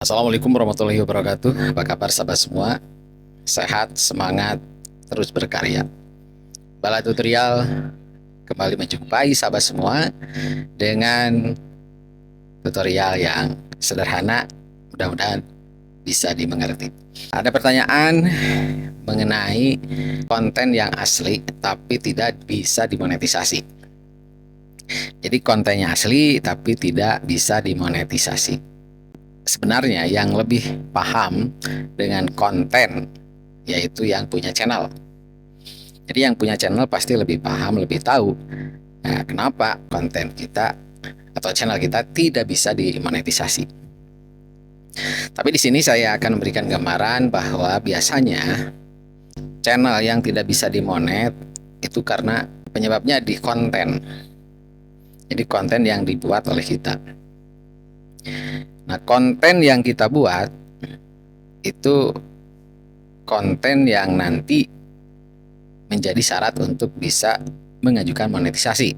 Assalamualaikum warahmatullahi wabarakatuh. Apa kabar sahabat semua? Sehat, semangat, terus berkarya. Bala Tutorial kembali menjumpai sahabat semua dengan tutorial yang sederhana, mudah-mudahan bisa dimengerti. Ada pertanyaan mengenai konten yang asli tapi tidak bisa dimonetisasi. Jadi kontennya asli tapi tidak bisa dimonetisasi. Sebenarnya yang lebih paham dengan konten yaitu yang punya channel. Jadi yang punya channel pasti lebih paham, lebih tahu kenapa konten kita atau channel kita tidak bisa dimonetisasi. Tapi di sini saya akan memberikan gambaran bahwa biasanya channel yang tidak bisa dimonet itu karena penyebabnya di konten. Jadi konten yang dibuat oleh kita. Nah, konten yang kita buat itu konten yang nanti menjadi syarat untuk bisa mengajukan monetisasi.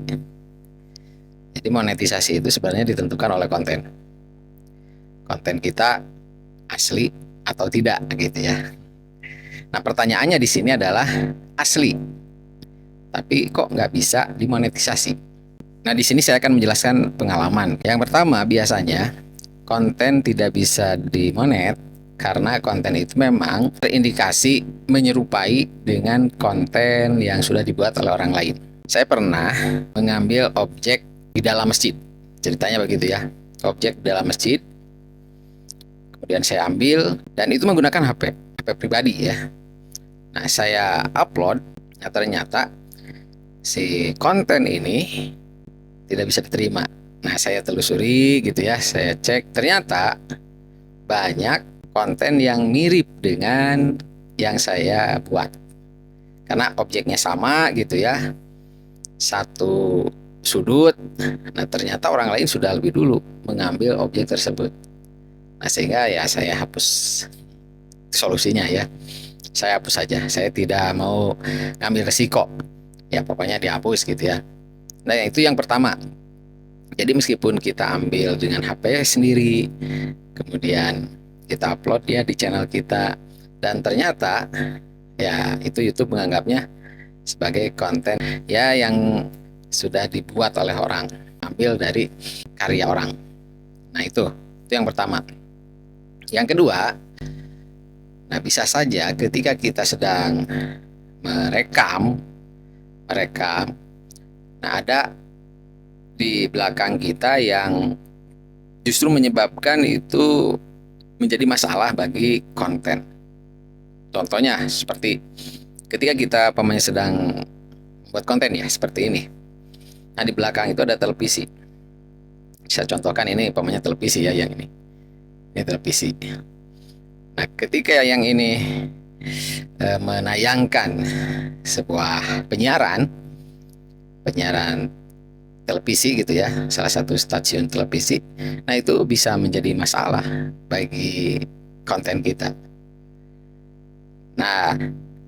Jadi monetisasi itu sebenarnya ditentukan oleh konten. Konten kita asli atau tidak gitu ya. Nah, pertanyaannya di sini adalah asli, tapi kok nggak bisa dimonetisasi? Nah, di sini saya akan menjelaskan pengalaman. Yang pertama, biasanya konten tidak bisa dimonet karena konten itu memang terindikasi menyerupai dengan konten yang sudah dibuat oleh orang lain. Saya pernah mengambil objek di dalam masjid, ceritanya begitu ya, objek di dalam masjid, kemudian saya ambil dan itu menggunakan HP pribadi ya. Nah, saya upload, nah ternyata si konten ini tidak bisa diterima. Nah, saya telusuri gitu ya, saya cek, ternyata banyak konten yang mirip dengan yang saya buat. Karena objeknya sama gitu ya, satu sudut. Nah, ternyata orang lain sudah lebih dulu mengambil objek tersebut. Nah, sehingga ya saya hapus solusinya ya. Saya hapus saja, saya tidak mau ngambil resiko. Ya, pokoknya dihapus gitu ya. Nah, itu yang pertama. Jadi meskipun kita ambil dengan HP sendiri, kemudian kita upload ya di channel kita, dan ternyata ya itu YouTube menganggapnya sebagai konten ya yang sudah dibuat oleh orang, ambil dari karya orang. Nah, itu yang pertama. Yang kedua, nah bisa saja ketika kita sedang merekam, nah ada di belakang kita yang justru menyebabkan itu menjadi masalah bagi konten. Contohnya seperti ketika kita pemain sedang buat konten ya seperti ini. Nah, di belakang itu ada televisi. Saya contohkan ini pemainnya televisi ya, yang ini. Ini televisi. Nah, ketika yang ini menayangkan sebuah penyiaran televisi gitu ya, salah satu stasiun televisi, nah itu bisa menjadi masalah bagi konten kita. Nah,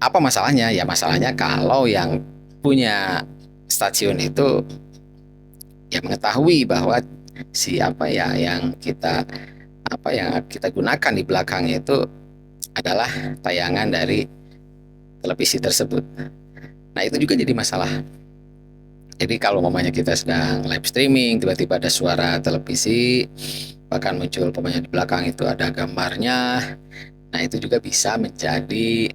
apa masalahnya? Ya masalahnya kalau yang punya stasiun itu ya mengetahui bahwa siapa ya yang kita gunakan di belakangnya itu adalah tayangan dari televisi tersebut. Nah, itu juga jadi masalah. Jadi kalau umpamanya kita sedang live streaming, tiba-tiba ada suara televisi, bahkan muncul umpamanya di belakang itu ada gambarnya, nah itu juga bisa menjadi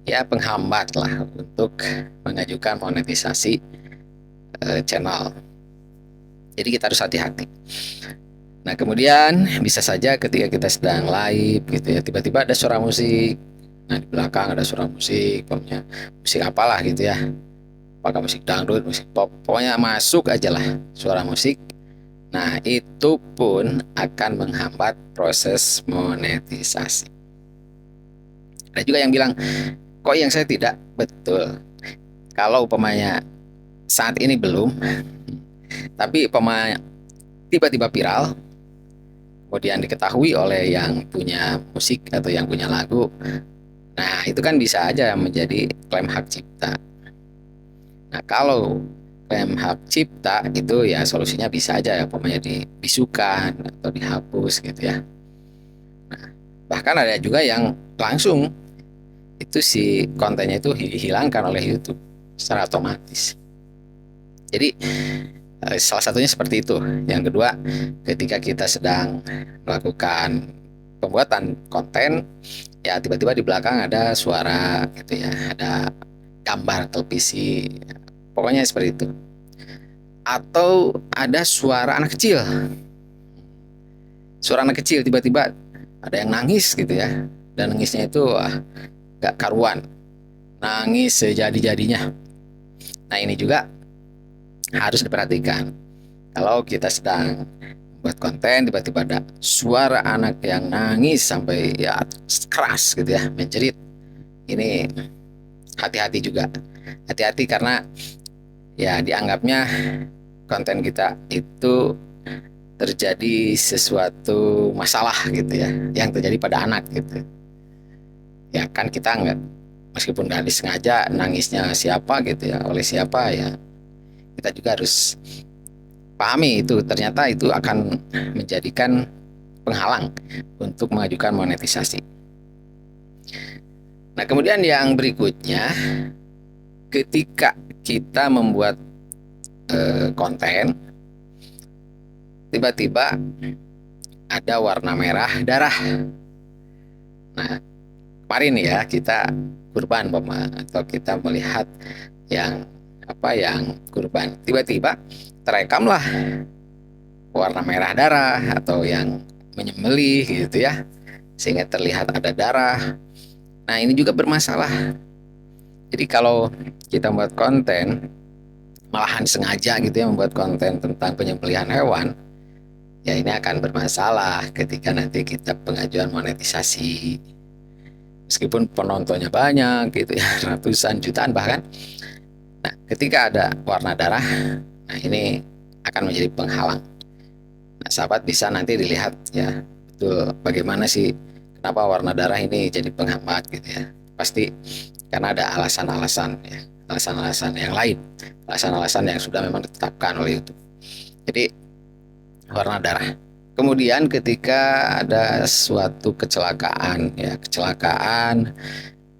ya penghambat lah untuk mengajukan monetisasi channel. Jadi kita harus hati-hati. Nah, kemudian bisa saja ketika kita sedang live gitu ya, tiba-tiba ada suara musik. Nah, di belakang ada suara musik, umpamanya musik apalah gitu ya, apakah musik dangdut, musik pop, pokoknya masuk aja lah suara musik. Nah, itu pun akan menghambat proses monetisasi. Ada juga yang bilang, kok yang saya tidak? Betul. Kalau umpamanya saat ini belum, tapi umpamanya tiba-tiba viral, kemudian diketahui oleh yang punya musik atau yang punya lagu, nah itu kan bisa aja menjadi klaim hak cipta. Nah, kalau klaim hak cipta itu ya solusinya bisa aja ya, pokoknya dibisukan atau dihapus gitu ya. Bahkan ada juga yang langsung itu si kontennya itu dihilangkan oleh YouTube secara otomatis. Jadi salah satunya seperti itu. Yang kedua, ketika kita sedang melakukan pembuatan konten, ya tiba-tiba di belakang ada suara gitu ya, ada gambar televisi, pokoknya seperti itu. Atau ada suara anak kecil, tiba-tiba ada yang nangis gitu ya, dan nangisnya itu gak karuan, nangis sejadi-jadinya. Nah ini juga harus diperhatikan. Kalau kita sedang buat konten, tiba-tiba ada suara anak yang nangis sampai ya keras gitu ya, menjerit, ini hati-hati juga. Hati-hati karena ya dianggapnya konten kita itu terjadi sesuatu masalah gitu ya, yang terjadi pada anak gitu. Ya kan kita nggak, meskipun nggak disengaja nangisnya siapa gitu ya, oleh siapa ya, kita juga harus pahami itu ternyata itu akan menjadikan penghalang untuk mengajukan monetisasi. Nah, kemudian yang berikutnya, ketika kita membuat konten, tiba-tiba ada warna merah darah. Nah, kemarin ya kita kurban atau kita melihat yang kurban, tiba-tiba terekamlah warna merah darah atau yang menyembelih gitu ya, sehingga terlihat ada darah. Nah ini juga bermasalah. Jadi kalau kita membuat konten, malahan sengaja gitu ya membuat konten tentang penyembelihan hewan, ya ini akan bermasalah ketika nanti kita pengajuan monetisasi. Meskipun penontonnya banyak gitu ya, ratusan jutaan bahkan. Nah ketika ada warna darah, nah ini akan menjadi penghalang. Nah sahabat bisa nanti dilihat ya, betul bagaimana sih kenapa warna darah ini jadi penghambat gitu ya. Pasti karena ada alasan-alasan ya, alasan-alasan yang lain, alasan-alasan yang sudah memang ditetapkan oleh YouTube. Jadi warna darah. Kemudian ketika ada suatu kecelakaan ya,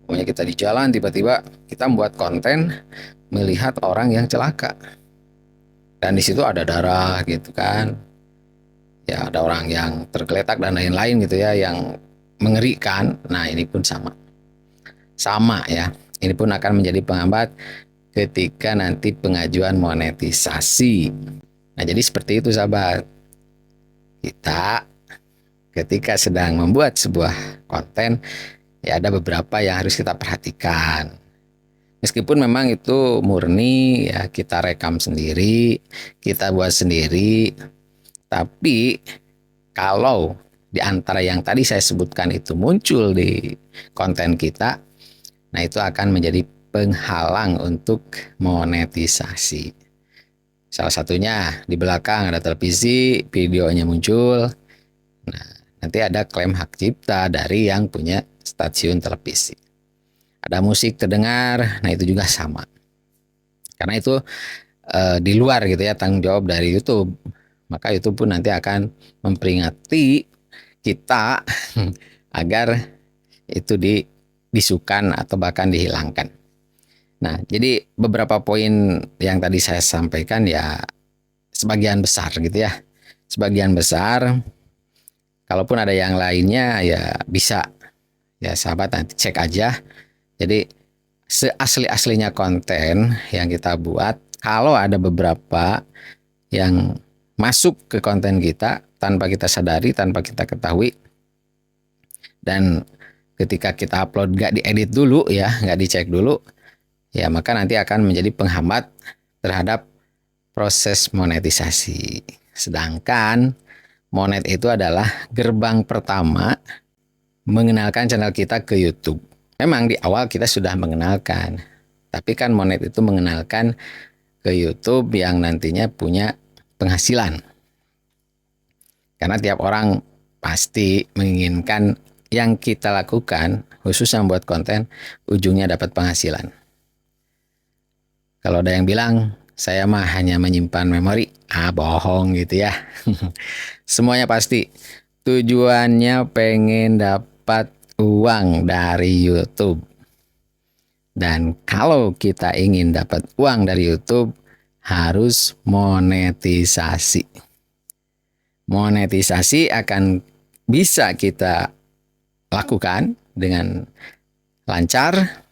pokoknya kita di jalan tiba-tiba kita membuat konten melihat orang yang celaka dan di situ ada darah gitu kan, ya ada orang yang tergeletak dan lain-lain gitu ya, yang mengerikan. Nah ini pun sama ya, ini pun akan menjadi penghambat ketika nanti pengajuan monetisasi. Nah jadi seperti itu sahabat, kita ketika sedang membuat sebuah konten ya ada beberapa yang harus kita perhatikan. Meskipun memang itu murni ya, kita rekam sendiri, kita buat sendiri, tapi kalau di antara yang tadi saya sebutkan itu muncul di konten kita, nah itu akan menjadi penghalang untuk monetisasi. Salah satunya di belakang ada televisi, videonya muncul. Nah, nanti ada klaim hak cipta dari yang punya stasiun televisi. Ada musik terdengar, nah itu juga sama. Karena itu di luar gitu ya tanggung jawab dari YouTube. Maka YouTube pun nanti akan memperingati kita agar itu disukan atau bahkan dihilangkan. Nah, jadi beberapa poin yang tadi saya sampaikan ya sebagian besar gitu ya. Sebagian besar, kalaupun ada yang lainnya ya bisa ya sahabat nanti cek aja. Jadi seasli-aslinya konten yang kita buat, kalau ada beberapa yang masuk ke konten kita tanpa kita sadari, tanpa kita ketahui, dan ketika kita upload gak diedit dulu ya, gak dicek dulu, ya maka nanti akan menjadi penghambat terhadap proses monetisasi. Sedangkan monet itu adalah gerbang pertama mengenalkan channel kita ke YouTube. Memang di awal kita sudah mengenalkan, tapi kan monet itu mengenalkan ke YouTube yang nantinya punya penghasilan. Karena tiap orang pasti menginginkan yang kita lakukan, khususnya membuat konten, ujungnya dapat penghasilan. Kalau ada yang bilang, saya mah hanya menyimpan memori, bohong gitu ya. Semuanya pasti tujuannya pengen dapat dapat uang dari YouTube. Dan kalau kita ingin dapat uang dari YouTube, harus monetisasi. Monetisasi akan bisa kita lakukan dengan lancar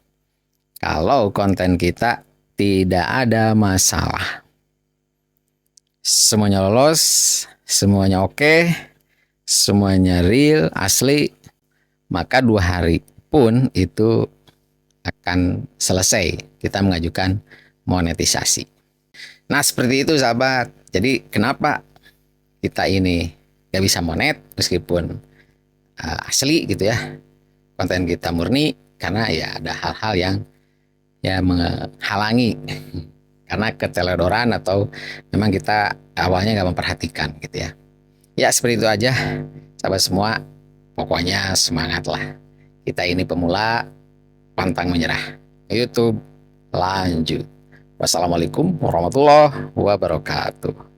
kalau konten kita tidak ada masalah. Semuanya lolos, semuanya oke, semuanya real, asli, maka 2 hari pun itu akan selesai kita mengajukan monetisasi. Nah, seperti itu sahabat. Jadi kenapa kita ini gak bisa monet meskipun asli gitu ya, konten kita murni, karena ya ada hal-hal yang ya menghalangi karena keteledoran atau memang kita awalnya gak memperhatikan gitu ya. Ya seperti itu aja sahabat semua. Pokoknya semangatlah. Kita ini pemula, pantang menyerah. YouTube lanjut. Wassalamualaikum warahmatullahi wabarakatuh.